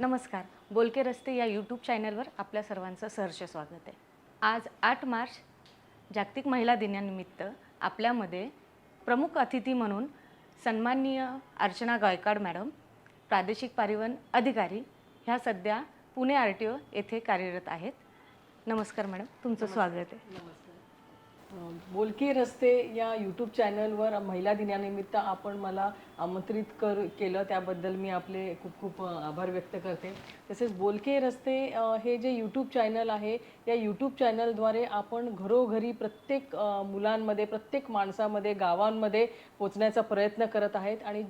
नमस्कार. बोलके रस्ते या यूट्यूब चॅनलवर आपल्या सर्वांचं सहर्ष स्वागत आहे. आज 8 मार्च जागतिक महिला दिनानिमित्त आपल्यामध्ये प्रमुख अतिथी म्हणून सन्माननीय अर्चना गायकवाड मॅडम, प्रादेशिक परिवहन अधिकारी ह्या सध्या पुणे RTO येथे कार्यरत आहेत. नमस्कार मॅडम, तुमचं स्वागत आहे. नमस्कार. बोलके रस्ते या यूट्यूब चॅनलवर महिला दिनानिमित्त आपण मला आमंत्रित केलं त्याबद्दल मी आपले खूप खूप आभार व्यक्त करते. तसेच बोलके रस्ते हे जे यूट्यूब चॅनल आहे, या यूट्यूब चॅनलद्वारे आपण घरोघरी प्रत्येक मुलांमध्ये, प्रत्येक माणसामध्ये, गावांमध्ये पोचण्याचा प्रयत्न करत आहेत आणि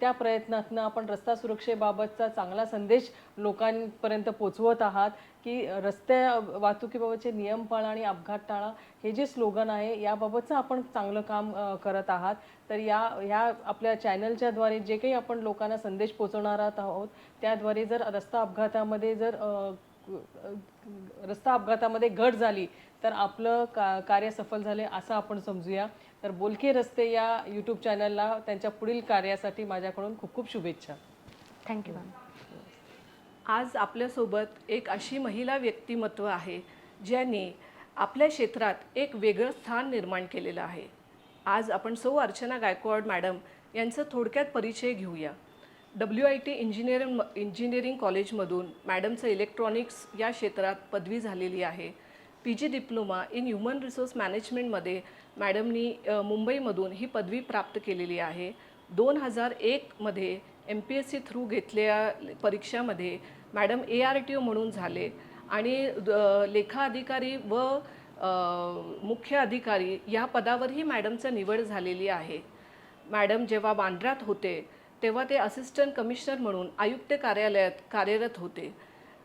त्या प्रयत्नातनं आपण रस्ता सुरक्षेबाबतचा चांगला संदेश लोकांपर्यंत पोचवत आहात की रस्त्या वाहतुकीबाबतचे नियम पाळा आणि अपघात टाळा हे जे स्लोगन आहे याबाबतचं आपण चांगलं काम करत आहात. तर ह्या आपल्या चॅनलच्याद्वारे जे काही आपण लोकांना संदेश पोचवणार आहोत त्याद्वारे जर रस्ता अपघातामध्ये घट झाली तर आपलं कार्य सफल झाले असं आपण समजूया. तर बोलके रस्ते या यूट्यूब चॅनलला त्यांच्या पुढील कार्यासाठी माझ्याकडून खूप खूप शुभेच्छा. Thank you ma'am. आज आपल्यासोबत एक अशी महिला व्यक्तिमत्व आहे ज्यांनी आपल्या क्षेत्रात एक वेगळं स्थान निर्माण केलेलं आहे. आज आपण अर्चना गायकवाड मॅडम यांचा थोडक्यात परिचय घेऊया. WIT इंजिनिअरिंग कॉलेजमधून मॅडमचं इलेक्ट्रॉनिक्स या क्षेत्रात पदवी झालेली आहे. PG diploma in human resource मॅनेजमेंटमध्ये मॅडमनी मुंबईमधून ही पदवी प्राप्त केलेली आहे. 2001मध्ये MPSC थ्रू घेतलेल्या परीक्षामध्ये मॅडम ARTO म्हणून झाले आणि लेखा अधिकारी व मुख्य अधिकारी या पदावरही मॅडमचं निवड झालेली आहे. मॅडम जेव्हा बांद्र्यात होते तेव्हा ते असिस्टंट कमिशनर म्हणून आयुक्त कार्यालयात कार्यरत होते.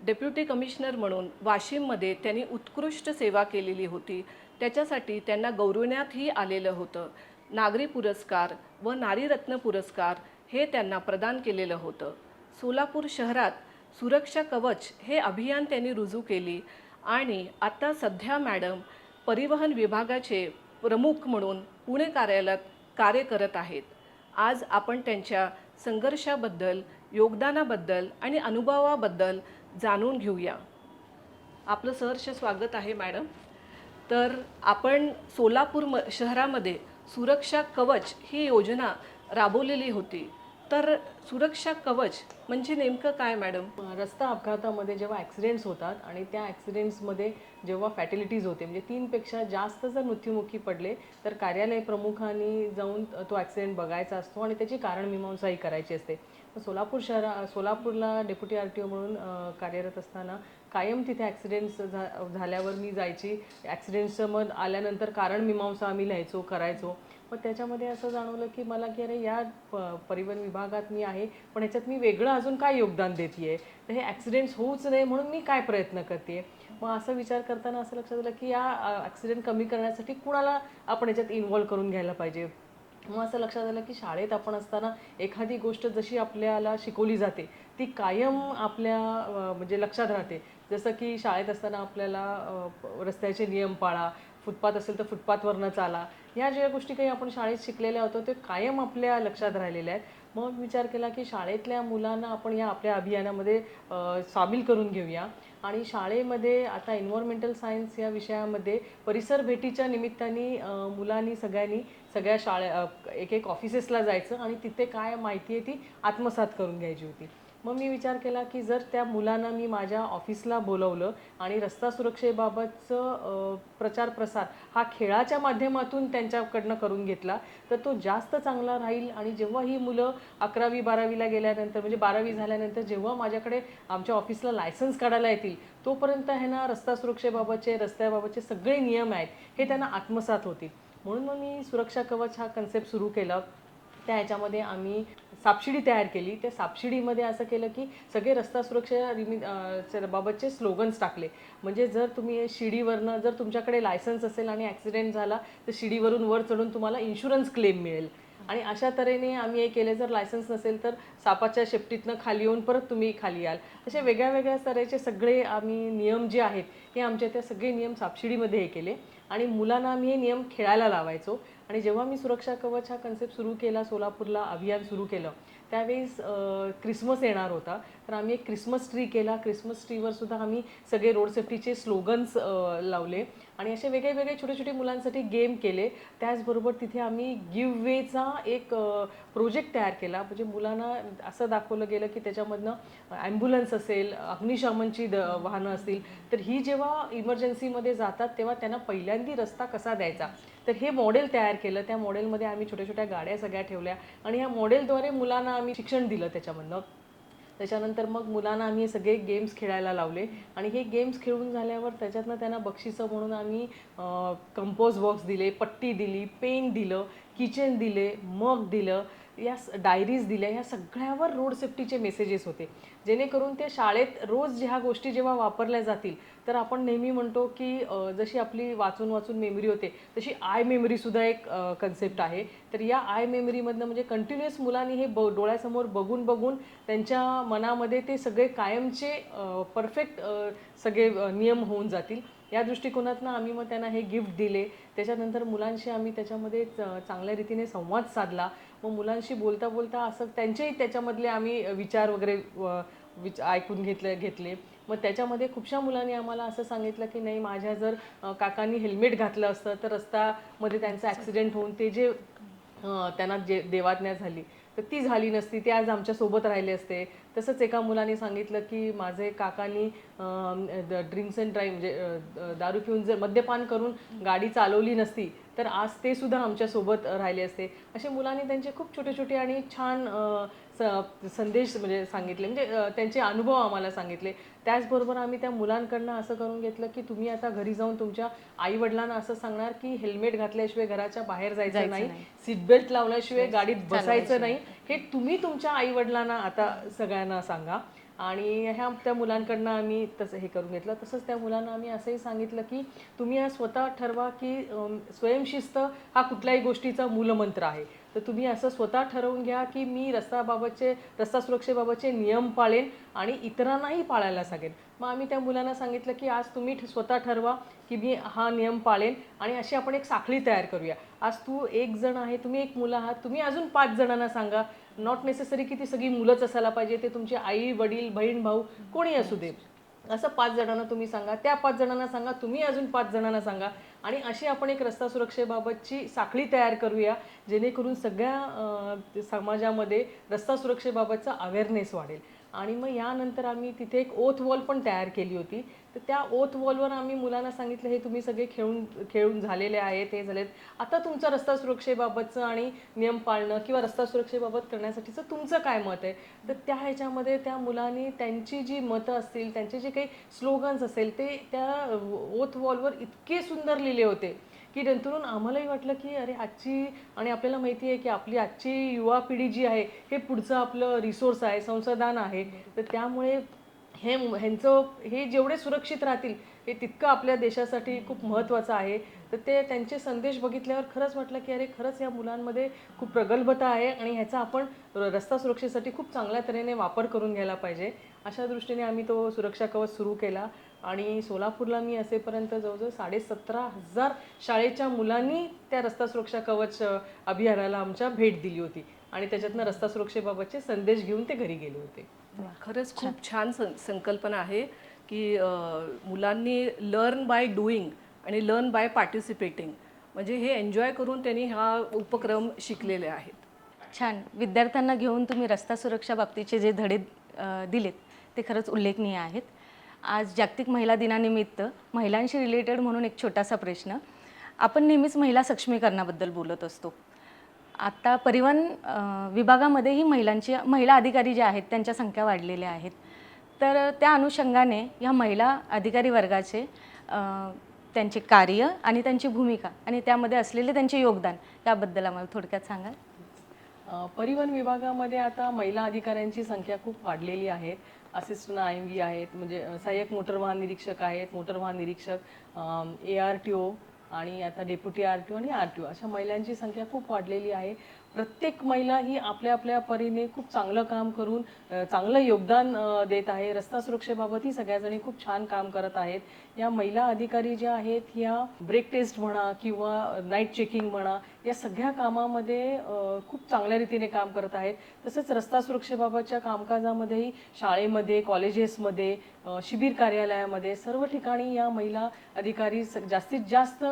डेप्युटी कमिशनर म्हणून वाशिममध्ये त्यांनी उत्कृष्ट सेवा केलेली होती. त्याच्यासाठी त्यांना गौरवण्यातही आलेलं होतं. नागरी पुरस्कार व नारीरत्न पुरस्कार हे त्यांना प्रदान केलेलं होतं. सोलापूर शहरात सुरक्षा कवच हे अभियान त्यांनी रुजू केली आणि आता सध्या मॅडम परिवहन विभागाचे प्रमुख म्हणून पुणे कार्यालयात कार्य करत आहेत. आज आपण त्यांच्या संघर्षाबद्दल, योगदानाबद्दल आणि अनुभवाबद्दल जाणून घेऊया. आपलं सहर्ष स्वागत आहे मॅडम. तर आपण सोलापूर शहरामध्ये सुरक्षा कवच ही योजना राबवलेली होती. तर सुरक्षा कवच म्हणजे नेमकं काय मॅडम? रस्ता अपघातामध्ये जेव्हा ॲक्सिडेंट्स होतात आणि त्या ॲक्सिडेंट्समध्ये जेव्हा फॅटिलिटीज होते म्हणजे 3पेक्षा जास्त जर मृत्युमुखी पडले तर कार्यालय प्रमुखांनी जाऊन तो ॲक्सिडेंट बघायचा असतो आणि त्याची कारणमीमांसाही करायची असते. सोलापूरला डेप्युटी RTO म्हणून कार्यरत असताना कायम तिथे ॲक्सिडेंट्स झाल्यावर मी जायची. ॲक्सिडेंट्सचं मग आल्यानंतर कारणमीमांसा आम्ही लिहायचो, करायचो. मग त्याच्यामध्ये असं जाणवलं की मला की अरे या परिवहन विभागात मी आहे पण ह्याच्यात मी वेगळं अजून काय योगदान देते आहे, तर हे ॲक्सिडेंट्स होऊच नये म्हणून मी काय प्रयत्न करते. मग असं विचार करताना असं लक्षात आलं की या ॲक्सिडेंट कमी करण्यासाठी कुणाला आपण याच्यात इन्व्हॉल्व करून घ्यायला पाहिजे. मग असं लक्षात आलं की शाळेत आपण असताना एखादी गोष्ट जशी आपल्याला शिकवली जाते ती कायम आपल्या म्हणजे लक्षात राहते. जसं की शाळेत असताना आपल्याला रस्त्याचे नियम पाळा, फुटपाथ असेल तर फुटपाथवरनं चाला, ह्या ज्या गोष्टी काही आपण शाळेत शिकलेल्या होतो ते कायम आपल्या लक्षात राहिलेल्या आहेत. मग विचार केला की शाळेतल्या मुलांना आपण या आपल्या अभियानामध्ये सामील करून घेऊया आणि शाळेमध्ये आता एन्व्हायरमेंटल सायन्स या विषयामध्ये परिसर भेटीच्या निमित्ताने मुलांनी सगळ्या एक ऑफिसेसला जायचं आणि तिथे काय माहिती आहे ती आत्मसात करून घ्यायची होती. मग मी विचार केला की जर त्या मुलांना मी माझ्या ऑफिसला बोलवलं आणि रस्ता सुरक्षेबाबतचं प्रचार प्रसार हा खेळाच्या माध्यमातून त्यांच्याकडनं करून घेतला तर तो जास्त चांगला राहील. आणि जेव्हा ही मुलं 11वी-12वीला गेल्यानंतर म्हणजे 12वी झाल्यानंतर जेव्हा माझ्याकडे आमच्या ऑफिसला लायसन्स काढायला येतील तोपर्यंत आहे ना रस्ता सुरक्षेबाबतचे, रस्त्याबाबतचे सगळे नियम आहेत हे त्यांना आत्मसात होतील. म्हणून मग मी सुरक्षा कवच हा कन्सेप्ट सुरू केला. त्या ह्याच्यामध्ये आम्ही सापशिडी तयार केली. त्या सापशिडीमध्ये असं केलं की सगळे रस्ता सुरक्षा बाबतचे स्लोगन्स टाकले. म्हणजे जर तुम्ही शिडीवरनं जर तुमच्याकडे लायसन्स असेल आणि ॲक्सिडेंट झाला तर शिडीवरून वर चढून तुम्हाला इन्शुरन्स क्लेम मिळेल. आणि अशा तऱ्हेने आम्ही हे केले. जर लायसन्स नसेल तर सापाच्या शेपटीतनं खाली येऊन परत तुम्ही खाली याल. असे वेगळ्या वेगळ्या तऱ्हेचे सगळे आम्ही नियम जे आहेत हे आमच्या त्या सगळे नियम सापशिडीमध्ये हे केले आणि मुलांना आम्ही हे नियम खेळायला लावायचो. आणि जेव्हा मी सुरक्षा कवच हा कन्सेप्ट सुरू केला, सोलापूरला अभियान सुरू केलं, त्यावेळेस क्रिसमस येणार होता, तर आम्ही एक क्रिसमस ट्री केला. क्रिसमस ट्रीवर सुद्धा आम्ही सगळे रोड सेफ्टीचे स्लोगन्स लावले आणि असे वेगळे वेगळे छोटे छोटे मुलांसाठी गेम केले. त्याचबरोबर तिथे आम्ही गिव्ह वेचा एक प्रोजेक्ट तयार केला. म्हणजे मुलांना असं दाखवलं गेलं की त्याच्यामधनं ॲम्ब्युलन्स असेल, अग्निशमनची वाहनं असतील, तर ही जेव्हा इमर्जन्सीमध्ये जातात तेव्हा त्यांना पहिल्यांदा रस्ता कसा द्यायचा, तर हे मॉडेल तयार केलं. त्या मॉडेलमध्ये आम्ही छोट्या छोट्या गाड्या सगळ्या ठेवल्या आणि या मॉडेलद्वारे मुलांना आम्ही शिक्षण दिलं त्याच्यामधनं. त्याच्यानंतर मग मुलांना आम्ही सगळे गेम्स खेळायला लावले आणि हे गेम्स खेळून झाल्यावर त्याच्यातनं त्यांना बक्षिसं म्हणून आम्ही कंपोज बॉक्स दिले, पट्टी दिली, पेन दिलं, किचन दिले, मग दिलं, या डायरीज दिल्या. या सगळ्यावर रोड सेफ्टीचे मेसेजेस होते, जेणेकरून ते शाळेत रोज ह्या गोष्टी जेव्हा वापरल्या जातील तर आपण नेहमी म्हणतो की जशी आपली वाचून वाचून मेमरी होते तशी आय मेमरीसुद्धा एक कन्सेप्ट आहे. तर या आय मेमरीमधनं म्हणजे कंटिन्युअस मुलांनी हे डोळ्यासमोर बघून बघून त्यांच्या मनामध्ये ते सगळे कायमचे परफेक्ट सगळे नियम होऊन जातील. या दृष्टिकोनातनं आम्ही मग त्यांना हे गिफ्ट दिले. त्याच्यानंतर मुलांशी आम्ही त्याच्यामध्ये चांगल्या रीतीने संवाद साधला. मग मुलांशी बोलता बोलता असं त्यांचेही त्याच्यामधले आम्ही विचार वगैरे ऐकून घेतले. मग त्याच्यामध्ये खूपशा मुलांनी आम्हाला असं सांगितलं की नाही, माझ्या जर काकांनी हेल्मेट घातलं असतं तर रस्त्यामध्ये त्यांचा ॲक्सिडेंट होऊन ते जे त्यांना जे देवाज्ञा झाली तर ती झाली नसती, ते आज आमच्यासोबत राहिले असते. तसंच एका मुलाने सांगितलं की माझे काकांनी ड्रिंक्स अँड ड्राईव्ह म्हणजे दारू पिऊन जर मद्यपान करून गाडी चालवली नसती तर आज ते सुद्धा आमच्यासोबत राहिले असते. असे मुलांनी त्यांचे खूप छोटे छोटे आणि छान संदेश म्हणजे सांगितले, म्हणजे त्यांचे अनुभव आम्हाला सांगितले. त्याचबरोबर आम्ही त्या मुलांकडनं असं करून घेतलं की तुम्ही आता घरी जाऊन तुमच्या आईवडिलांना असं सांगणार की हेल्मेट घातल्याशिवाय घराच्या बाहेर जायचं नाही, सीट बेल्ट लावल्याशिवाय गाडीत बसायचं नाही, हे तुम्ही तुमच्या आईवडिलांना आता सगळ्यांना सांगा. आणि ह्या त्या मुलांकडनं आम्ही तसं हे करून घेतलं. तसंच त्या मुलांना आम्ही असंही सांगितलं की तुम्ही आज स्वतः ठरवा की स्वयंशिस्त हा कुठल्याही गोष्टीचा मूलमंत्र आहे. तर तुम्ही असं स्वतः ठरवून घ्या की मी रस्ता सुरक्षेबाबतचे नियम पाळेन आणि इतरांनाही पाळायला सांगेन. मग आम्ही त्या मुलांना सांगितलं की आज तुम्ही स्वतः ठरवा की मी हा नियम पाळेन आणि अशी आपण एक साखळी तयार करूया. आज तू एक जण आहे, तुम्ही एक मुलं आहात, तुम्ही अजून 5 जणांना सांगा. नॉट नेसेसरी की ती सगळी मुलंच असायला पाहिजे, ते तुमचे आई वडील बहीण भाऊ कोणी असू दे. असं 5 जणांना तुम्ही सांगा, त्या 5 जणांना सांगा, तुम्ही अजून 5 जणांना सांगा आणि अशी आपण एक रस्ता सुरक्षेबाबतची साखळी तयार करूया, जेणेकरून सगळ्या समाजामध्ये रस्ता सुरक्षेबाबतचा अवेअरनेस वाढेल. आणि मग यानंतर आम्ही तिथे एक ओथ वॉल पण तयार केली होती. तर त्या ओथ वॉलवर आम्ही मुलांना सांगितलं, हे तुम्ही सगळे खेळून झालेले आहेत, हे झालेत, आता तुमचं रस्ता सुरक्षेबाबतचं आणि नियम पाळणं किंवा रस्ता सुरक्षेबाबत करण्यासाठीचं तुमचं काय मत आहे. तर त्या ह्याच्यामध्ये त्या मुलांनी त्यांची जी मतं असतील, त्यांचे जे काही स्लोगन्स असेल ते त्या ओथ वॉलवर इतके सुंदर लिहिले होते की नंतरून आम्हालाही वाटलं की अरे आजची, आणि आपल्याला माहिती आहे की आपली आजची युवा पिढी जी आहे हे पुढचं आपलं रिसोर्स आहे, संसाधन आहे. तर त्यामुळे ह्यांचं हे जेवढे सुरक्षित राहतील हे तितकं आपल्या देशासाठी खूप महत्त्वाचं आहे. तर ते त्यांचे संदेश बघितल्यावर खरंच वाटलं की अरे खरंच या मुलांमध्ये खूप प्रगल्भता आहे आणि ह्याचा आपण रस्ता सुरक्षेसाठी खूप चांगल्या तऱ्हेने वापर करून घ्यायला पाहिजे. अशा दृष्टीने आम्ही तो सुरक्षा कवच सुरू केला आणि सोलापूरला मी असेपर्यंत जवळजवळ 17,500 शाळेच्या मुलांनी त्या रस्ता सुरक्षा कवच अभियानाला आमच्या भेट दिली होती आणि त्याच्यातनं रस्ता सुरक्षेबाबतचे संदेश घेऊन ते घरी गेले होते. खरंच खूप छान संकल्पना आहे की मुलांनी लर्न बाय डुईंग आणि लर्न बाय पार्टिसिपेटिंग, म्हणजे हे एन्जॉय करून त्यांनी हा उपक्रम शिकलेले आहेत. छान. विद्यार्थ्यांना घेऊन तुम्ही रस्ता सुरक्षा बाबतीचे जे धडे दिलेत ते खरंच उल्लेखनीय आहेत. आज जागतिक महिला दिनानिमित्त महिलांशी रिलेटेड म्हणून एक छोटासा प्रश्न. आपण नेहमीच महिला सक्षमीकरणाबद्दल बोलत असतो. आता परिवहन विभागामध्येही महिला अधिकारी ज्या आहेत त्यांच्या संख्या वाढलेल्या आहेत. तर त्या अनुषंगाने ह्या महिला अधिकारी वर्गाचे त्यांचे कार्य आणि त्यांची भूमिका आणि त्यामध्ये असलेले त्यांचे योगदान याबद्दल आम्हाला थोडक्यात सांगाल? परिवहन विभागामध्ये आता महिला अधिकाऱ्यांची संख्या खूप वाढलेली आहे. असिस्टंट IMV आहेत, म्हणजे सहाय्यक मोटर वाहन निरीक्षक आहेत, मोटर वाहन निरीक्षक, ARTO आणि आता डेप्युटी RTO आणि RTO, अशा महिलांची संख्या खूप वाढलेली आहे. प्रत्येक महिला ही आपल्या आपल्या परीने खूप चांगलं काम करून चांगलं योगदान देत आहे. रस्ता सुरक्षेबाबतही सगळ्याजणी खूप छान काम करत आहेत. या महिला अधिकारी ज्या आहेत ह्या ब्रेक टेस्ट म्हणा किंवा नाईट चेकिंग म्हणा या सगळ्या कामामध्ये खूप चांगल्या रीतीने काम करत आहेत. तसंच रस्ता सुरक्षेबाबतच्या कामकाजामध्येही शाळेमध्ये, कॉलेजेसमध्ये, शिबिर कार्यालयामध्ये सर्व ठिकाणी या महिला अधिकारी जास्तीत जास्त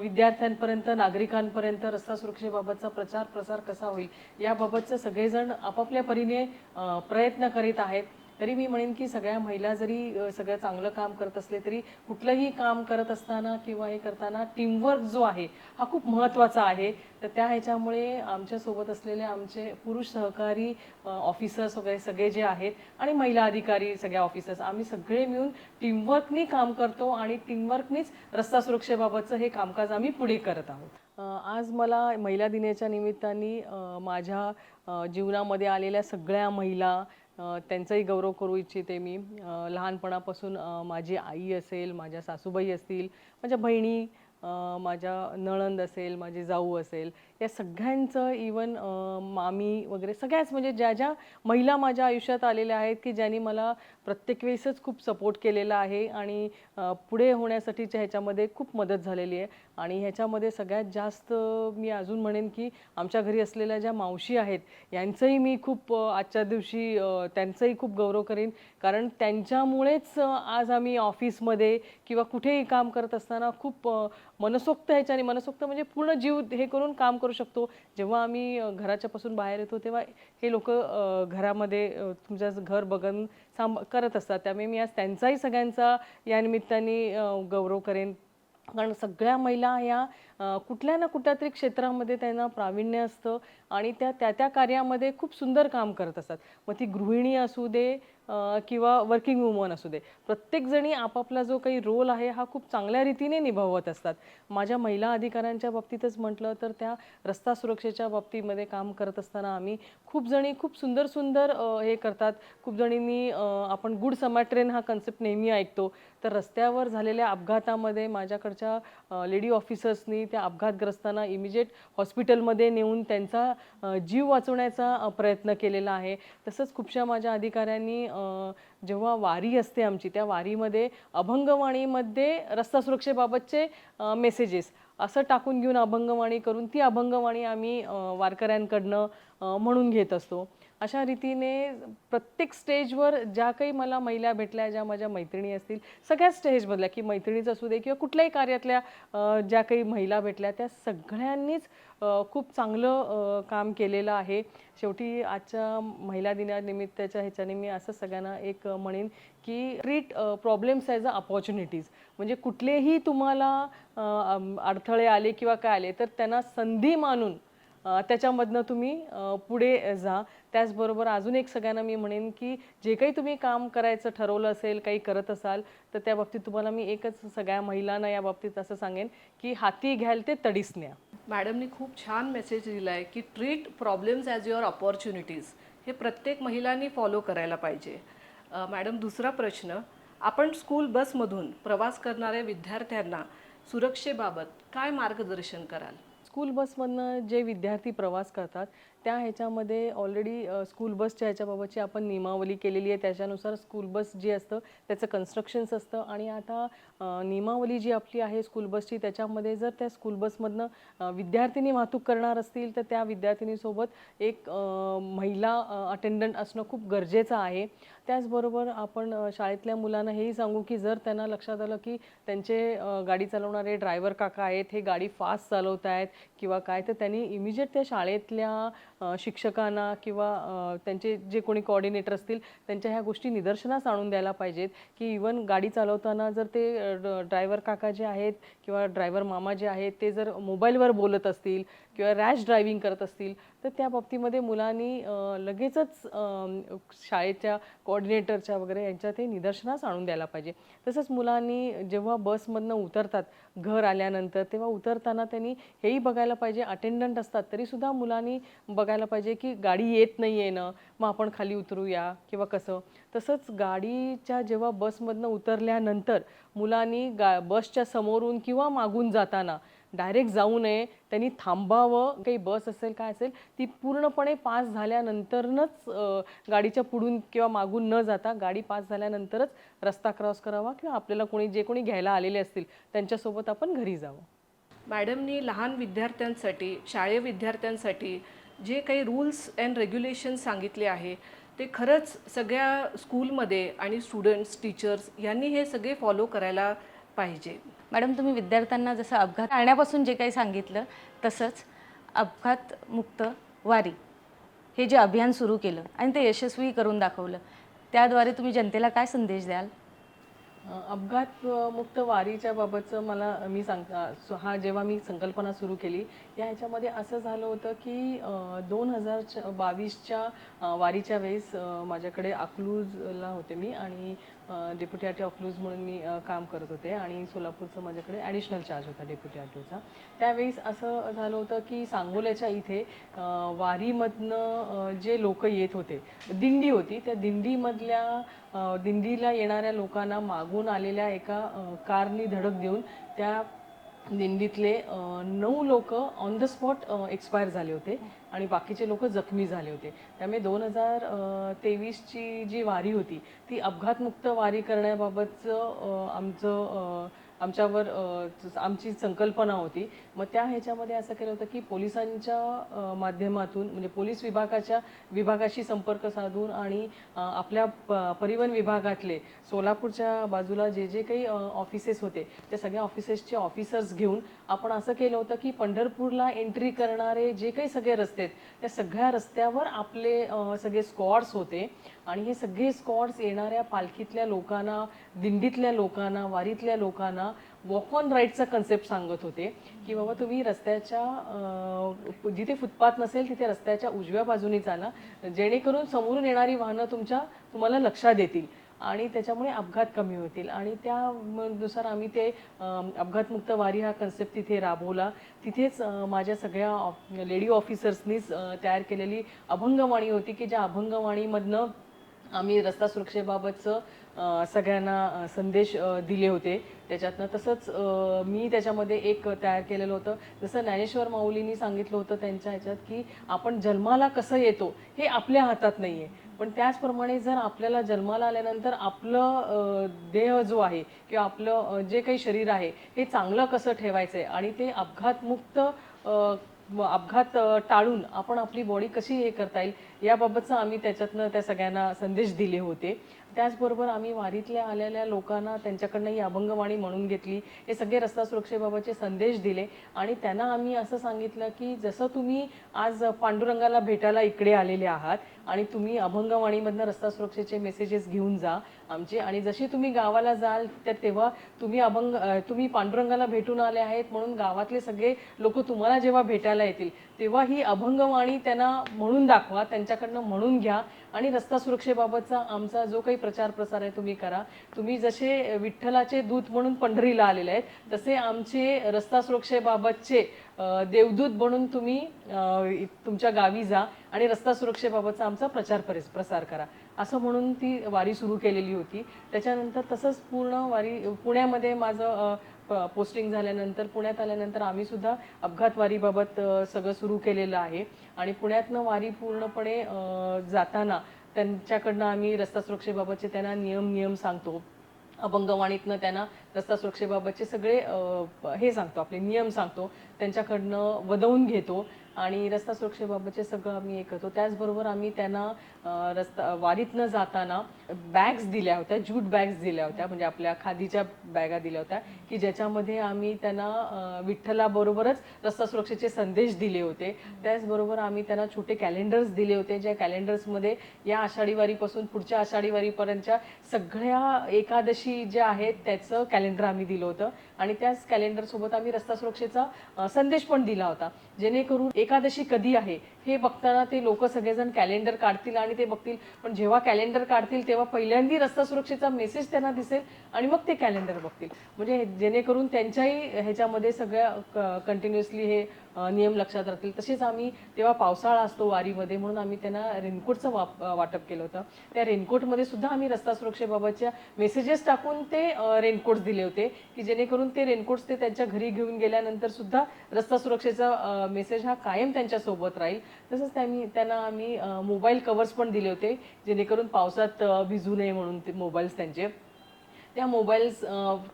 विद्यार्थ्यांपर्यंत, नागरिकांपर्यंत रस्ता सुरक्षेबाबतचा प्रचार प्रसार कसा होईल याबाबतचं सगळेजण आपापल्या परीने प्रयत्न करीत आहेत. तरी मी म्हणेन की सगळ्या महिला जरी सगळं चांगलं काम करत असले तरी कुठलंही काम करत असताना किंवा हे करताना टीमवर्क जो आहे हा खूप महत्त्वाचा आहे. तर त्या ह्याच्यामुळे आमच्यासोबत असलेले आमचे पुरुष सहकारी ऑफिसर्स वगैरे सगळे जे आहेत आणि महिला अधिकारी सगळ्या ऑफिसर्स आम्ही सगळे मिळून टीमवर्कनी काम करतो आणि टीमवर्कनीच रस्ता सुरक्षेबाबतचं हे कामकाज आम्ही पुढे करत आहोत. आज मला महिला दिनाच्या निमित्ताने माझ्या जीवनामध्ये आलेल्या सगळ्या महिला त्यांचाही गौरव करू इच्छिते मी. लहानपणापासून माझी आई असेल, माझ्या सासूबाई असतील, माझ्या बहिणी, माझ्या नणंद असेल, माझी जाऊ असेल, या सगळ्यांचं इवन मामी वगैरे सगळ्याच म्हणजे ज्या ज्या महिला माझ्या आयुष्यात आलेल्या आहेत की ज्यांनी मला प्रत्येक वेळेसच खूप सपोर्ट केलेला आहे आणि पुढे होण्यासाठीच्या ह्याच्यामध्ये खूप मदत झालेली आहे. आणि ह्याच्यामध्ये सगळ्यात जास्त मी अजून म्हणेन की आमच्या घरी असलेल्या ज्या मावशी आहेत यांचंही मी खूप आजच्या दिवशी त्यांचंही खूप गौरव करेन. कारण त्यांच्यामुळेच आज आम्ही ऑफिसमध्ये किंवा कुठेही काम करत असताना खूप मनसोक्त ह्याच्याने, मनसोक्त म्हणजे पूर्ण जीव हे करून काम करू शकतो. जेव्हा आम्ही घराच्यापासून बाहेर येतो तेव्हा हे लोक घरामध्ये तुमचं घर बघून करत असतात. त्यामुळे मी आज त्यांचाही सगळ्यांचा या निमित्ताने गौरव करेन. कारण सगळ्या महिला ह्या कुठल्या ना कुठल्या तरी क्षेत्रामध्ये त्यांना प्रावीण्य असतं आणि त्या त्या कार्यामध्ये खूप सुंदर काम करत असतात. मग ती गृहिणी असू दे किंवा वर्किंग वुमन असू दे, प्रत्येकजणी आपापला जो काही रोल आहे हा खूप चांगल्या रीतीने निभावत असतात. माझ्या महिला अधिकाऱ्यांच्या बाबतीतच म्हटलं तर त्या रस्ता सुरक्षेच्या बाबतीमध्ये काम करत असताना आम्ही खूप जणी खूप सुंदर सुंदर हे करतात. खूप जणींनी आपण गुड समाट्रेन हा कन्सेप्ट नेहमी ऐकतो. तर रस्त्यावर झालेल्या अपघातामध्ये माझ्याकडच्या लेडी ऑफिसर्सनी त्या अपघातग्रस्तांना इमिजिएट हॉस्पिटलमध्ये नेऊन त्यांचा जीव वाचवण्याचा प्रयत्न केलेला आहे. तसंच खूपशा माझ्या अधिकाऱ्यांनी जेव्हा वारी असते आमची त्या वारीमध्ये अभंगवाणीमध्ये रस्ता सुरक्षेबाबतचे मेसेजेस असं टाकून घेऊन अभंगवाणी करून ती अभंगवाणी आम्ही वारकऱ्यांकडनं म्हणून घेत असतो. अशा रीतीने प्रत्येक स्टेजवर ज्या काही मला महिला भेटल्या, ज्या माझ्या मैत्रिणी असतील, सगळ्या स्टेजमधल्या की मैत्रिणीच असू दे किंवा कुठल्याही कार्यातल्या ज्या काही महिला भेटल्या त्या सगळ्यांनीच खूप चांगलं काम केलेलं आहे. शेवटी आजच्या महिला दिनानिमित्ताच्या ह्याच्याने मी असं सगळ्यांना एक म्हणेन की treat problems as a opportunities. म्हणजे कुठलेही तुम्हाला अडथळे आले किंवा काय आले तर त्यांना संधी मानून त्याच्यामधनं तुम्ही पुढे जा. त्याचबरोबर अजून एक सगळ्यांना मी म्हणेन की जे काही तुम्ही काम करायचं ठरवलं असेल, काही करत असाल तर त्या बाबतीत तुम्हाला मी एकच सगळ्या महिलांना या बाबतीत असं सांगेन की हाती घ्याल ते तडीस न्या. मॅडमनी खूप छान मेसेज दिला आहे की treat problems as your opportunities. हे प्रत्येक महिलांनी फॉलो करायला पाहिजे. मॅडम, दुसरा प्रश्न, आपण स्कूल बसमधून प्रवास करणाऱ्या विद्यार्थ्यांना सुरक्षेबाबत काय मार्गदर्शन कराल? स्कूल बसमधनं जे विद्यार्थी प्रवास करतात त्या ह्याच्यामध्ये ऑलरेडी स्कूल बसच्या ह्याच्याबाबतची आपण नियमावली केलेली आहे. त्याच्यानुसार स्कूल बस जी असतं त्याचं कन्स्ट्रक्शन्स असतं आणि आता नियमावली जी आपली आहे स्कूल बसची त्याच्यामध्ये जर त्या स्कूल बसमधनं विद्यार्थिनी वाहतूक करणार असतील तर त्या विद्यार्थिनीसोबत एक महिला अटेंडंट असणं खूप गरजेचं आहे. त्याचबरोबर आपण शाळेतल्या मुलांना हेही सांगू की जर त्यांना लक्षात आलं की त्यांचे गाडी चालवणारे ड्रायव्हर काका आहेत हे गाडी फास्ट चालवत आहेत किंवा काय, तर त्यांनी इमिजिएट त्या शाळेतल्या शिक्षकांना किंवा त्यांचे जे कोणी कोऑर्डिनेटर असतील त्यांच्या ह्या गोष्टी निदर्शनास आणून द्यायला पाहिजेत की इवन गाडी चालवताना जर ते ड्रायव्हर काका जे आहेत किंवा ड्रायव्हर मामा जे आहेत ते जर मोबाईलवर बोलत असतील किंवा रॅश ड्रायव्हिंग करत असतील तर त्या बाबतीमध्ये मुलांनी लगेचच शाळेच्या कोऑर्डिनेटरच्या वगैरे यांच्या ते निदर्शनास आणून द्यायला पाहिजे. तसंच मुलांनी जेव्हा बसमधनं उतरतात घर आल्यानंतर तेव्हा उतरताना त्यांनी हेही बघायला पाहिजे, अटेंडंट असतात तरीसुद्धा मुलांनी बघायला पाहिजे की गाडी येत नाही आहे ना, मग आपण खाली उतरूया किंवा कसं. तसंच गाडीच्या जेव्हा बसमधनं उतरल्यानंतर मुलांनी बसच्या समोरून किंवा मागून जाताना डायरेक्ट जाऊ नये, त्यांनी थांबावं. काही बस असेल काय असेल ती पूर्णपणे पास झाल्यानंतरच गाडीच्या पुढून किंवा मागून न जाता गाडी पास झाल्यानंतरच रस्ता क्रॉस करावा किंवा आपल्याला जे कोणी घ्यायला आलेले असतील त्यांच्यासोबत आपण घरी जावं. मॅडमनी लहान विद्यार्थ्यांसाठी, शालेय विद्यार्थ्यांसाठी जे काही रूल्स अँड रेग्युलेशन्स सांगितले आहे ते खरंच सगळ्या स्कूलमध्ये आणि स्टुडंट्स, टीचर्स यांनी हे सगळे फॉलो करायला पाहिजे. मॅडम, तुम्ही विद्यार्थ्यांना जसं अपघात टाळण्यापासून जे काही सांगितलं तसंच अपघातमुक्त वारी हे जे अभियान सुरू केलं आणि ते यशस्वी करून दाखवलं, त्याद्वारे तुम्ही जनतेला काय संदेश द्याल? अपघात मुक्त वारीच्या बाबतचं मी हा जेव्हा मी संकल्पना सुरू केली या ह्याच्यामध्ये असं झालं होतं की 2022च्या वारीच्या वेळेस माझ्याकडे अकलूजला होते मी आणि डेप्युटी आर टी अकलूज म्हणून मी काम करत होते आणि सोलापूरचं माझ्याकडे ॲडिशनल चार्ज होता डेप्युटी आर टीचा. त्यावेळेस असं झालं होतं की सांगोल्याच्या इथे वारीमधनं जे लोक येत होते, दिंडी होती, त्या दिंडीला येणाऱ्या लोकांना मागून आलेल्या एका कारनी धडक देऊन त्या दिंडीतले 9 लोक ऑन द स्पॉट एक्सपायर झाले होते आणि बाकीचे लोक जखमी झाले होते. त्यामुळे 2023ची जी वारी होती ती अपघातमुक्त वारी करण्याबाबतचं आमची संकल्पना होती. मग त्या ह्याच्यामध्ये असं केलं होतं की पोलिसांच्या माध्यमातून म्हणजे पोलीस विभागाशी संपर्क साधून आणि आपल्या परिवहन विभागातले सोलापूरच्या बाजूला जे काही ऑफिसेस होते त्या सगळ्या ऑफिसेसचे ऑफिसर्स घेऊन आपण असं केलं होतं की पंढरपूरला एंट्री करणारे जे काही सगळे रस्ते आहेत त्या सगळ्या रस्त्यावर आपले सगळे स्क्वॉड्स होते आणि हे सगळे स्क्वॉड्स येणाऱ्या पालखीतल्या लोकांना, दिंडीतल्या लोकांना, वारीतल्या लोकांना वॉक ऑन राईडचा कन्सेप्ट सांगत होते की बाबा तुम्ही रस्त्याच्या जिथे फुटपाथ नसेल तिथे रस्त्याच्या उजव्या बाजूने चाला, जेणेकरून समोरून येणारी वाहनं तुम्हाला लक्षात येतील आणि त्याच्यामुळे अपघात कमी होतील. आणि त्यानुसार आम्ही ते अपघातमुक्त वारी हा कन्सेप्ट तिथे राबवला. तिथेच माझ्या सगळ्या लेडी ऑफिसर्सनीच तयार केलेली अभंगवाणी होती की ज्या अभंगवाणीमधनं आम्ही रस्ता सुरक्षेबाबतचं सगळ्यांना संदेश दिले होते त्याच्यातनं. तसंच मी त्याच्यामध्ये एक तयार केलेलं होतं, जसं ज्ञानेश्वर माऊलींनी सांगितलं होतं त्यांच्या ह्याच्यात की आपण जन्माला कसं येतो हे आपल्या हातात नाही आहे, पण त्याचप्रमाणे जर आपल्याला जन्माला आल्यानंतर आपलं देह जो आहे किंवा आपलं जे काही शरीर आहे हे चांगलं कसं ठेवायचं आहे आणि ते अपघात टाळून आपण आपली बॉडी कशी हे करता येईल याबाबतचं आम्ही त्याच्यातनं त्या सगळ्यांना संदेश दिले होते. त्याचबरोबर आम्ही वारीतल्या आलेल्या लोकांना त्यांच्याकडनं ही अभंगवाणी म्हणून घेतली, हे सगळे रस्ता सुरक्षेबाबतचे संदेश दिले आणि त्यांना आम्ही असं सांगितलं की जसं तुम्ही आज पांडुरंगाला भेटायला इकडे आलेले आहात आणि तुम्ही अभंगवाणीमधनं रस्ता सुरक्षेचे मेसेजेस घेऊन जा आमचे, आणि जशी तुम्ही गावाला जाल तर तेव्हा तुम्ही पांडुरंगाला भेटून आले आहेत म्हणून गावातले सगळे लोक तुम्हाला जेव्हा भेटायला येतील तेव्हा ही अभंगवाणी त्यांना म्हणून दाखवा, त्यांच्याकडनं म्हणून घ्या आणि रस्ता सुरक्षेबाबतचा आमचा जो काही प्रचार प्रसार आहे तुम्ही करा. तुम्ही जसे विठ्ठलाचे दूत म्हणून पंढरीला आलेले आहेत तसे आमचे रस्ता सुरक्षेबाबतचे देवदूत बनून तुम्ही तुमच्या गावी जा आणि रस्ता सुरक्षेबाबतचा आमचा प्रसार करा, असं म्हणून ती वारी सुरू केलेली होती. त्याच्यानंतर तसंच पूर्ण वारी पुण्यामध्ये माझं पोस्टिंग झाल्यानंतर पुण्यात आल्यानंतर आम्ही सुद्धा अपघात वारीबाबत सगळं सुरू केलेलं आहे आणि पुण्यातनं वारी पूर्णपणे जाताना त्यांच्याकडनं आम्ही रस्ता सुरक्षेबाबतचे त्यांना नियम सांगतो. अभंगवाणीतनं त्यांना रस्ता सुरक्षेबाबतचे सगळे हे सांगतो, आपले नियम सांगतो, त्यांच्याकडनं वदवून घेतो आणि रस्ता सुरक्षेबाबतचे सगळं आम्ही हे करतो. त्याचबरोबर आम्ही त्यांना वारीतनं जाताना बॅग्स दिल्या होत्या, ज्यूट बॅग्स दिल्या होत्या, म्हणजे आपल्या खादीच्या बॅगा दिल्या होत्या की ज्याच्यामध्ये आम्ही त्यांना विठ्ठलाबरोबरच रस्ता सुरक्षेचे संदेश दिले होते. त्याचबरोबर आम्ही त्यांना छोटे कॅलेंडर्स दिले होते, ज्या कॅलेंडर्समध्ये या आषाढी वारीपासून पुढच्या आषाढी वारीपर्यंतच्या सगळ्या एकादशी ज्या आहेत त्याचं कॅलेंडर आम्ही दिलं होतं आणि त्याच कॅलेंडरसोबत आम्ही रस्ता सुरक्षेचा संदेश पण दिला होता, जेणेकरून एकादशी कधी आहे हे बघताना ते लोक सगळेजण कॅलेंडर काढतील आणि ते बघतील, पण जेव्हा कॅलेंडर काढतील तेव्हा पहिल्यांदा रस्ता सुरक्षेचा मेसेज त्यांना दिसेल आणि मग ते कॅलेंडर बघतील, म्हणजे जेणेकरून त्यांच्याही ह्याच्यामध्ये सगळ्या कंटिन्युअसली हे नियम लक्षात राहतील. तसेच आम्ही तेव्हा पावसाळा असतो वारीमध्ये म्हणून आम्ही त्यांना रेनकोटचं वाटप केलं होतं. त्या रेनकोटमध्ये सुद्धा आम्ही रस्ता सुरक्षेबाबतच्या मेसेजेस टाकून ते रेनकोट्स दिले होते की जेणेकरून ते रेनकोट्स ते त्यांच्या घरी घेऊन गेल्यानंतर सुद्धा रस्ता सुरक्षेचा मेसेज हा कायम त्यांच्यासोबत राहील. तसंच त्यांना आम्ही मोबाईल कवर्स पण दिले होते जेणेकरून पावसात भिजू नये म्हणून ते मोबाईल्स त्यांचे. त्या मोबाईल्स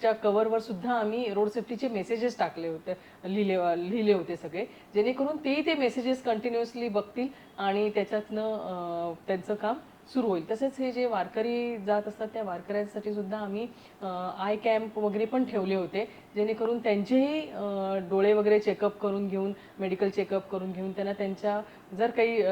च्या कव्हरवर सुद्धा आम्ही रोड सेफ्टीचे मेसेजेस टाकले होते, लिहिले होते सगळे, जेणेकरून तेही ते मेसेजेस कंटिन्युअसली बघतील आणि त्याच्यातनं त्यांचं काम सुरू होईल. तसेच हे जे वारकरी जात असतात त्या वारकऱ्यांसाठी सुद्धा आम्ही आय कॅम्प वगैरे पण ठेवले होते, जेणेकरून त्यांचेही डोळे वगैरे चेकअप करून घेऊन, मेडिकल चेकअप करून घेऊन त्यांना त्यांच्या जर काही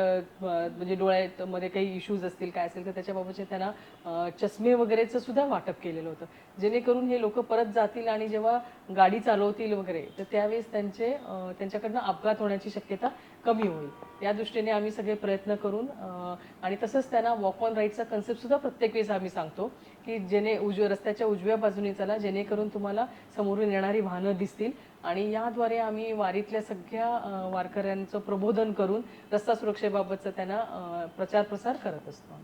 म्हणजे डोळ्यामध्ये काही इश्यूज असतील काय असेल तर त्याच्याबाबतचे त्यांना चष्मे वगैरेचं सुद्धा वाटप केलेलं होतं, जेणेकरून हे लोक परत जातील आणि जेव्हा गाडी चालवतील वगैरे तर त्यावेळेस त्यांच्याकडनं अपघात होण्याची शक्यता कमी होईल. या दृष्टीने आम्ही सगळे प्रयत्न करून आणि तसंच त्यांना वॉक ऑन राईडचा कन्सेप्ट सुद्धा प्रत्येक वेळेस आम्ही सांगतो की रस्त्याच्या उजव्या बाजूने चला, जेणेकरून तुम्हाला समोरून येणारी वाहनं दिसतील. आणि याद्वारे आम्ही वारीतल्या सगळ्या वारकऱ्यांचं प्रबोधन करून रस्ता सुरक्षेबाबतचं त्यांना प्रचार प्रसार करत असतो.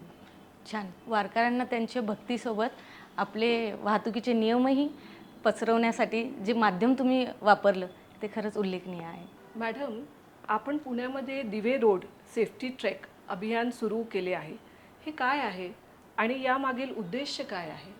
छान. वारकऱ्यांना त्यांच्या भक्तीसोबत आपले वाहतुकीचे नियमही पसरवण्यासाठी जे माध्यम तुम्ही वापरलं ते खरंच उल्लेखनीय आहे. मॅडम, आपण पुण्यामध्ये दिवे रोड सेफ्टी ट्रॅक अभियान सुरू केले आहे. हे काय आहे आणि यामागील उद्देश काय आहे?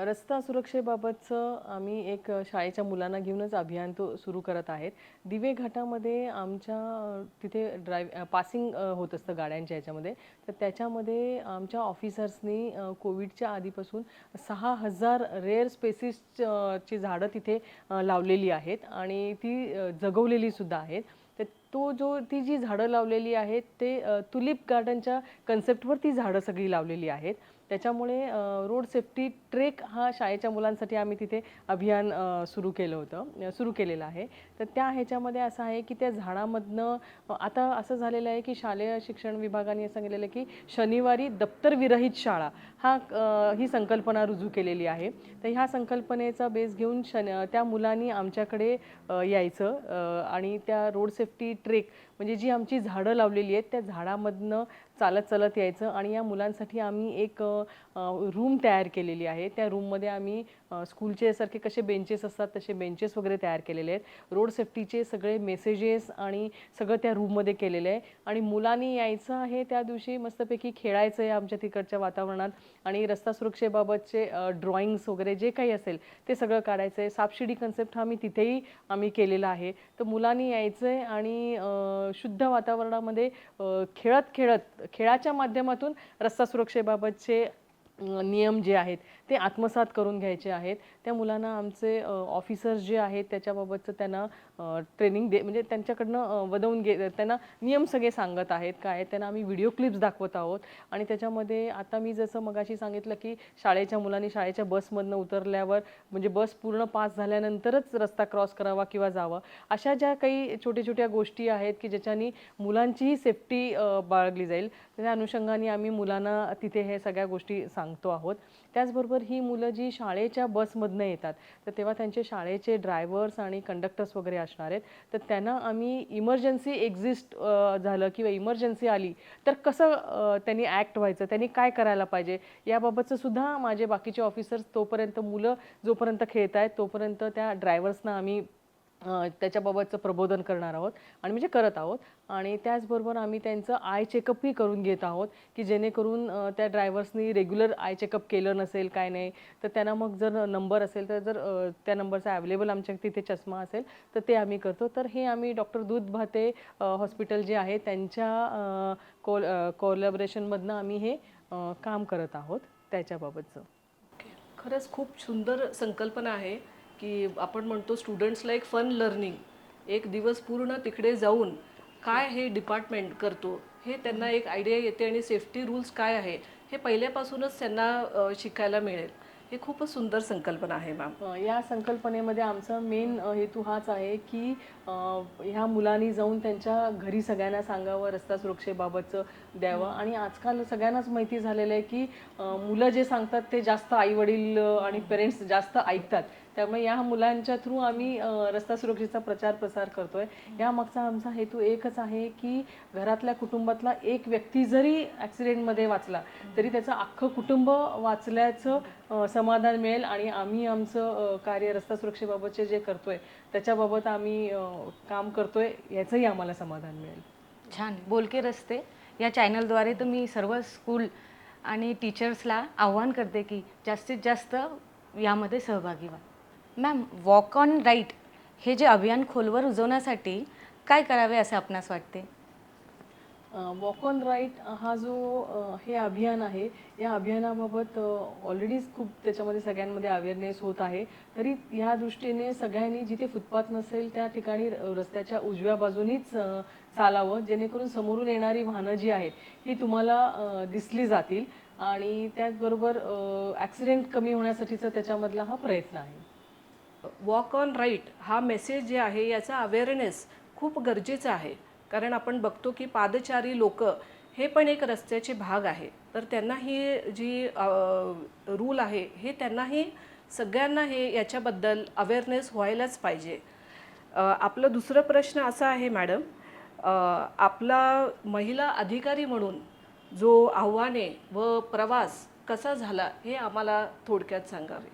रस्ता सुरक्षेबाबतचं आम्ही एक शाळेच्या मुलांना घेऊनच अभियान तो सुरू करत आहेत. दिवे घाटामध्ये आमच्या तिथे पासिंग होत असतं गाड्यांच्या ह्याच्यामध्ये, तर त्याच्यामध्ये आमच्या ऑफिसर्सनी कोविडच्या आधीपासून 6,000 रेअर स्पेसिसची झाडं तिथे लावलेली आहेत आणि ती जगवलेली सुद्धा आहेत. तर ती जी झाडं लावलेली आहेत ते तुलिप गार्डनच्या कन्सेप्टवर ती झाडं सगळी लावलेली आहेत. त्याच्यामुळे रोड सेफ्टी ट्रेक हा शाळेच्या मुलांसाठी आम्ही तिथे अभियान सुरू केलेलं आहे. तर त्या ह्याच्यामध्ये असं आहे की त्या झाडामधनं आता असं झालेलं आहे की शालेय शिक्षण विभागाने सांगितलेलं की शनिवारी दप्तरविरहित शाळा ही संकल्पना रुजू केलेली आहे. तर ह्या संकल्पनेचा बेस घेऊन त्या मुलांनी आमच्याकडे यायचं आणि त्या रोड सेफ्टी ट्रेक म्हणजे जी आमची झाडं लावलेली आहेत त्या झाडामधनं चालत यायचं. आणि या मुलांसाठी आम्ही एक रूम तयार केलेली आहे. त्या रूममध्ये आम्ही स्कूलचे सारखे कसे बेंचेस असतात तसे बेंचेस वगैरे तयार केलेले आहेत. रोड सेफ्टीचे सगळे मेसेजेस आणि सगळं त्या रूममध्ये केलेलं आहे. आणि मुलांनी यायचं आहे त्या दिवशी मस्तपैकी खेळायचं आहे आमच्या तिकडच्या वातावरणात आणि रस्ता सुरक्षेबाबतचे ड्रॉइंग्स वगैरे जे काही असेल ते सगळं काढायचं आहे. सापशिडी कन्सेप्ट हा तिथेही आम्ही केलेला आहे. तर मुलांनी यायचं आहे आणि शुद्ध वातावरणामध्ये खेळाच्या माध्यमातून रस्ता सुरक्षेबाबतचे नियम जे आहेत ते आत्मसात करून घ्यायचे आहेत. त्या मुलांना आमचे ऑफिसर्स जे आहेत त्याच्याबाबतचं त्यांना ट्रेनिंग म्हणजे त्यांच्याकडनं त्यांना नियम सगळे सांगत आहेत काय, त्यांना आम्ही व्हिडिओ क्लिप्स दाखवत आहोत. आणि त्याच्यामध्ये आता मी जसं मगाशी सांगितलं की शाळेच्या मुलांनी शाळेच्या बसमधनं उतरल्यावर म्हणजे बस पूर्ण पास झाल्यानंतरच रस्ता क्रॉस करावा किंवा जावं, अशा ज्या काही छोट्या गोष्टी आहेत की ज्याच्यानी मुलांचीही सेफ्टी बाळगली जाईल, त्या अनुषंगाने आम्ही मुलांना तिथे हे सगळ्या गोष्टी सांगतो आहोत. त्याचबरोबर ही मुलं जी शाळेच्या बसमधनं येतात तर तेव्हा त्यांचे शाळेचे ड्रायव्हर्स आणि कंडक्टर्स वगैरे असणार आहेत. तर त्यांना आम्ही इमर्जन्सी एक्झिस्ट झालं किंवा इमर्जन्सी आली तर कसं त्यांनी ॲक्ट व्हायचं, त्यांनी काय करायला पाहिजे याबाबतचं सुद्धा माझे बाकीचे ऑफिसर्स तोपर्यंत मुलं जोपर्यंत खेळत आहेत तोपर्यंत त्या ड्रायव्हर्सना आम्ही त्याच्याबाबतचं प्रबोधन करणार आहोत आणि म्हणजे करत आहोत. आणि त्याचबरोबर आम्ही त्यांचं आय चेकअपही करून घेत आहोत की जेणेकरून त्या ड्रायव्हर्सनी रेग्युलर आय चेकअप केलं नसेल काय नाही तर त्यांना मग जर नंबर असेल तर जर त्या नंबरचा अवेलेबल आमच्या तिथे चष्मा असेल तर ते आम्ही करतो. तर हे आम्ही डॉक्टर दूध भाते हॉस्पिटल जे आहे त्यांच्या कोलॅबरेशनमधनं आम्ही हे काम करत आहोत त्याच्याबाबतचं. खरंच खूप सुंदर संकल्पना आहे की आपण म्हणतो स्टुडंट्सला एक फन लर्निंग, एक दिवस पूर्ण तिकडे जाऊन काय हे डिपार्टमेंट करतो हे त्यांना एक आयडिया येते आणि सेफ्टी रूल्स काय आहे हे पहिल्यापासूनच त्यांना शिकायला मिळेल. हे खूपच सुंदर संकल्पना आहे मॅम. या संकल्पनेमध्ये आमचा मेन हेतू हाच आहे की ह्या मुलांनी जाऊन त्यांच्या घरी सगळ्यांना सांगावं, रस्ता सुरक्षेबाबतचं द्यावं. आणि आजकाल सगळ्यांनाच माहिती झालेलं आहे की मुलं जे सांगतात ते जास्त आईवडील आणि पेरेंट्स जास्त ऐकतात. त्यामुळे या मुलांच्या थ्रू आम्ही रस्ता सुरक्षेचा प्रचार प्रसार करतोय. यामागचा आमचा हेतू एकच आहे की घरातल्या कुटुंबातला एक व्यक्ती जरी ॲक्सिडेंटमध्ये वाचला तरी त्याचं अख्खं कुटुंब वाचल्याचं समाधान मिळेल. आणि आम्ही आमचं कार्य रस्ता सुरक्षेबाबतचे जे करतोय त्याच्याबाबत आम्ही काम करतोय याचंही आम्हाला समाधान मिळेल. छान. बोलके रस्ते या चॅनलद्वारे तुम्ही सर्व स्कूल आणि टीचर्सला आव्हान करते की जास्तीत जास्त यामध्ये सहभागी व्हा. मॅम, वॉक ऑन राईट हे जे अभियान खोलवर रुजवण्यासाठी काय करावे असे आपणास वाटते? वॉक ऑन राईट हा जो हे अभियान आहे, या अभियानाबाबत ऑलरेडीच खूप त्याच्यामध्ये सगळ्यांमध्ये अवेअरनेस होत आहे. तरी ह्या दृष्टीने सगळ्यांनी जिथे फुटपाथ नसेल त्या ठिकाणी रस्त्याच्या उजव्या बाजूनीच चालावं, जेणेकरून समोरून येणारी वाहनं जी आहेत ही तुम्हाला दिसली जातील आणि त्याचबरोबर ॲक्सिडेंट कमी होण्यासाठीचा त्याच्यामधला हा प्रयत्न आहे. वॉक ऑन राईट हा मेसेज जे आहे याचा अवेअरनेस खूप गरजेचा आहे. कारण आपण बघतो की पादचारी लोक हे पण एक रस्त्याचे भाग आहे. तर त्यांना ही जी रूल आहे हे त्यांनाही सगळ्यांना हे याच्याबद्दल अवेअरनेस व्हायलाच पाहिजे. आपलं दुसरं प्रश्न असा आहे मॅडम, आपला महिला अधिकारी म्हणून जो आव्हाने व प्रवास कसा झाला हे आम्हाला थोडक्यात सांगावे.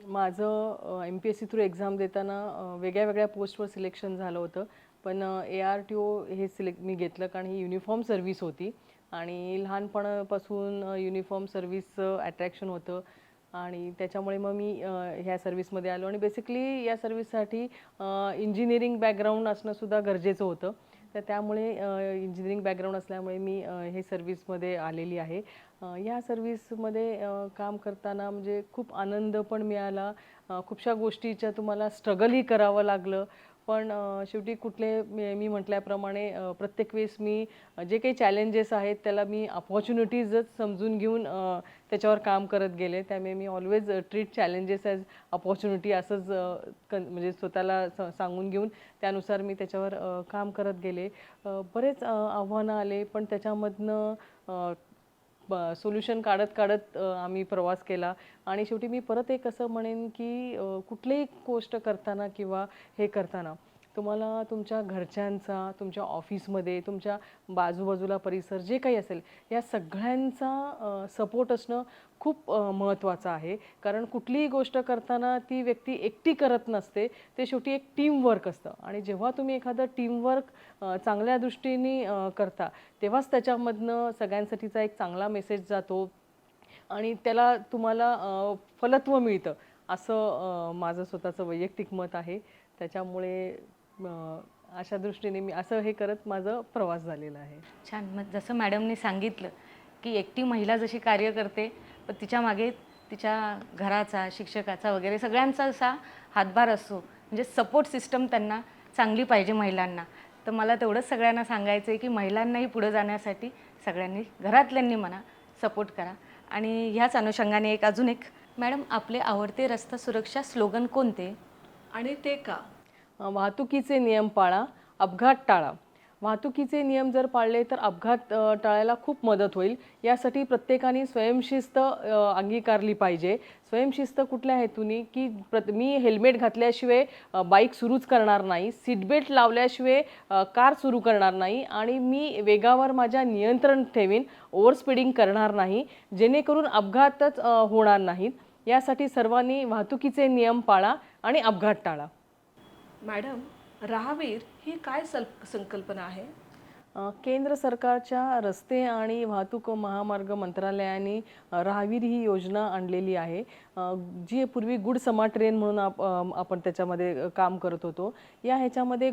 माझं MPSC थ्रू एक्झाम देताना वेगळ्या वेगळ्या पोस्टवर सिलेक्शन झालं होतं. पण ARTO हे मी घेतलं कारण ही युनिफॉर्म सर्व्हिस होती आणि लहानपणापासून युनिफॉर्म सर्व्हिसचं अट्रॅक्शन होतं आणि त्याच्यामुळे मग मी ह्या सर्व्हिसमध्ये आलो आणि बेसिकली या सर्व्हिससाठी इंजिनिअरिंग बॅकग्राऊंड असणंसुद्धा गरजेचं होतं. तर त्यामुळे इंजिनिअरिंग बॅकग्राऊंड असल्यामुळे मी हे सर्व्हिसमध्ये आलेली आहे. या सर्व्हिसमध्ये काम करताना म्हणजे खूप आनंद पण मिळाला. खूपशा गोष्टीच्या तुम्हाला स्ट्रगलही करावं लागलं. पण शेवटी मी म्हटल्याप्रमाणे प्रत्येक वेळेस मी जे काही चॅलेंजेस आहेत त्याला मी अपॉर्च्युनिटीजच समजून घेऊन त्याच्यावर काम करत गेले. त्यामुळे me always treat challenges as opportunity असंच म्हणजे स्वतःला सांगून घेऊन त्यानुसार मी त्याच्यावर काम करत गेले. बरेच आव्हानं आले पण त्याच्यामधनं सोल्युशन काढत काढत आम्ही प्रवास केला आणि शेवटी मी परत एक असं म्हणेन की कुठलीही गोष्ट करताना किंवा हे करताना तुम्हाला तुमच्या घरच्यांचा, तुमच्या ऑफिसमध्ये, तुमच्या बाजूबाजूला परिसर जे काही असेल या सगळ्यांचा सपोर्ट असणं खूप महत्त्वाचं आहे. कारण कुठलीही गोष्ट करताना ती व्यक्ती एकटी करत नसते, ते शेवटी एक टीमवर्क असतं आणि जेव्हा तुम्ही एखादं टीमवर्क चांगल्या दृष्टीने करता तेव्हाच त्याच्यामधनं सगळ्यांसाठीचा एक चांगला मेसेज जातो आणि त्याला तुम्हाला फलत्व मिळतं असं माझं स्वतःचं वैयक्तिक मत आहे. त्याच्यामुळे अशा दृष्टीने मी असं हे करत माझं प्रवास झालेला आहे. छान. मग जसं मॅडमने सांगितलं की एकटी महिला जशी कार्य करते पण तिच्या मागे तिच्या घराचा, शिक्षकाचा वगैरे सगळ्यांचा असा हातभार असतो, म्हणजे सपोर्ट सिस्टम त्यांना चांगली पाहिजे महिलांना. तर मला तेवढंच सगळ्यांना सांगायचं आहे की महिलांनाही पुढे जाण्यासाठी सगळ्यांनी, घरातल्यांनी म्हणा, सपोर्ट करा. आणि ह्याच अनुषंगाने अजून एक, मॅडम आपले आवडते रस्ता सुरक्षा स्लोगन कोणते आणि ते का? वाहतुकीचे नियम पाळा, अपघात टाळा. वाहतुकीचे नियम जर पाळले तर अपघात टाळायला खूप मदत होईल. यासाठी प्रत्येकाने स्वयंशिस्त अंगीकारली पाहिजे. स्वयंशिस्त कुठल्या हेतूने की मी हेल्मेट घातल्याशिवाय बाईक सुरूच करणार नाही, सीटबेल्ट लावल्याशिवाय कार सुरू करणार नाही आणि मी वेगावर माझ्या नियंत्रण ठेवीन, ओव्हर स्पीडिंग करणार नाही, जेणेकरून अपघातच होणार नाहीत. यासाठी सर्वांनी वाहतुकीचे नियम पाळा आणि अपघात टाळा. मॅडम, राहवीर ही काय संकल्पना आहे? केंद्र सरकारच्या रस्ते आणि वाहतूक महामार्ग मंत्रालयाने राहवीर ही योजना आणलेली आहे, जी पूर्वी गुड समा ट्रेन म्हणून आपण त्याच्यामध्ये काम करत होतो. ह्याच्यामध्ये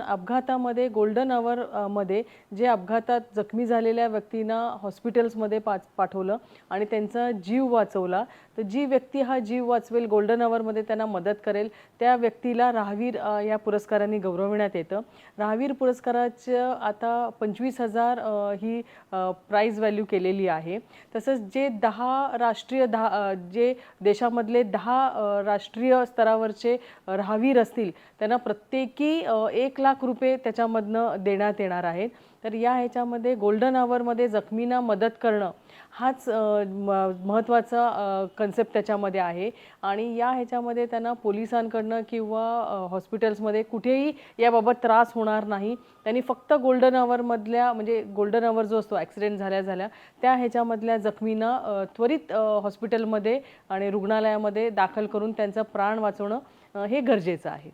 अपघातामध्ये गोल्डन आवरमध्ये जे अपघातात जखमी झालेल्या व्यक्तींना हॉस्पिटल्समध्ये पाठवलं आणि त्यांचा जीव वाचवला. तर जी व्यक्ती हा जीव वाचवेल, गोल्डन आवरमध्ये त्यांना मदत करेल, त्या व्यक्तीला राहवीर या पुरस्काराने गौरविण्यात येतं. राहवीर पुरस्काराचं आता 25,000 ही प्राईज व्हॅल्यू केलेली आहे. तसंच जे 10 जे देशामधले 10 राष्ट्रीय स्तरावरचे राहवीर असतील त्यांना प्रत्येकी 1 लाख रुपये त्याच्यामधनं देण्यात येणार आहेत. तर ह्याच्यामध्ये गोल्डन आवरमध्ये जखमींना मदत करणं हाच महत्त्वाचा कन्सेप्ट त्याच्यामध्ये आहे आणि ह्याच्यामध्ये त्यांना पोलिसांकडनं किंवा हॉस्पिटल्समध्ये कुठेही याबाबत त्रास होणार नाही. त्यांनी फक्त गोल्डन आवरमधल्या, म्हणजे गोल्डन आवर जो असतो ॲक्सिडेंट झाल्या ह्याच्यामधल्या जखमींना त्वरित हॉस्पिटलमध्ये आणि रुग्णालयामध्ये दाखल करून त्यांचा प्राण वाचवणं हे गरजेचं आहे.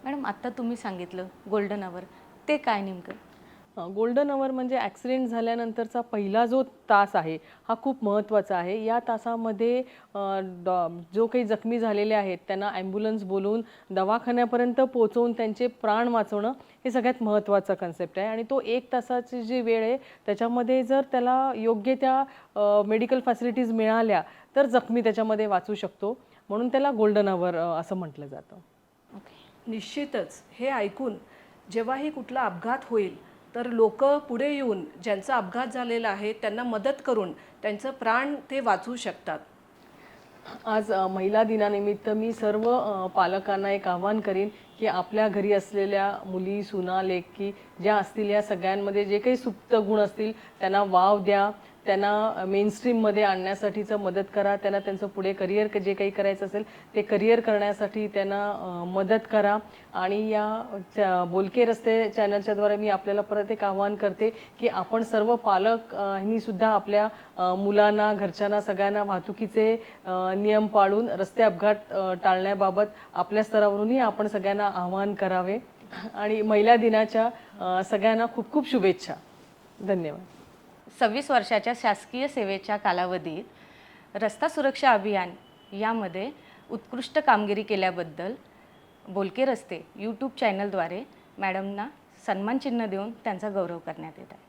मॅडम, आत्ता तुम्ही सांगितलं गोल्डन आवर, ते काय नेमकं? गोल्डन अवर म्हणजे ॲक्सिडेंट झाल्यानंतरचा पहिला जो तास आहे हा खूप महत्त्वाचा आहे. या तासामध्ये जो काही जखमी झालेले आहेत त्यांना ॲम्ब्युलन्स बोलवून दवाखान्यापर्यंत पोहोचवून त्यांचे प्राण वाचवणं हे सगळ्यात महत्त्वाचा कन्सेप्ट आहे. आणि तो 1 तासाची जी वेळ आहे त्याच्यामध्ये जर त्याला योग्य त्या मेडिकल फॅसिलिटीज मिळाल्या तर जखमी त्याच्यामध्ये वाचू शकतो. म्हणून त्याला गोल्डन अवर असं म्हटलं जातं. निश्चितच हे ऐकून जेव्हाही कुठला अपघात होईल तर लोक पुढे येऊन ज्यांचा अपघात झालेला आहे त्यांना मदत करून त्यांचं प्राण ते वाचवू शकतात. आज महिला दिनानिमित्त मी सर्व पालकांना एक आवाहन करीन की आपल्या घरी असलेल्या मुली, सुना, लेकी ज्या असतील या सगळ्यांमध्ये जे काही सुप्त गुण असतील त्यांना वाव द्या, त्यांना मेनस्ट्रीममध्ये आणण्यासाठीचं मदत करा, त्यांना त्यांचं पुढे करिअर जे काही करायचं असेल ते करिअर करण्यासाठी त्यांना मदत करा. आणि या बोलके रस्ते चॅनलच्याद्वारे मी आपल्याला परत एक आवाहन करते की आपण सर्व पालक ह्यांनी सुद्धा आपल्या मुलांना, घरच्यांना, सगळ्यांना वाहतुकीचे नियम पाळून रस्ते अपघात टाळण्याबाबत आपल्या स्तरावरूनही आपण सगळ्यांना आवाहन करावे. आणि महिला दिनाच्या सगळ्यांना खूप खूप शुभेच्छा. धन्यवाद. 26 वर्षाच्या शासकीय सेवेच्या कालावधीत रस्ता सुरक्षा अभियान यामध्ये उत्कृष्ट कामगिरी केल्याबद्दल बोलके रस्ते यूट्यूब चॅनलद्वारे मॅडमना सन्मानचिन्ह देऊन त्यांचा गौरव करण्यात येत आहे.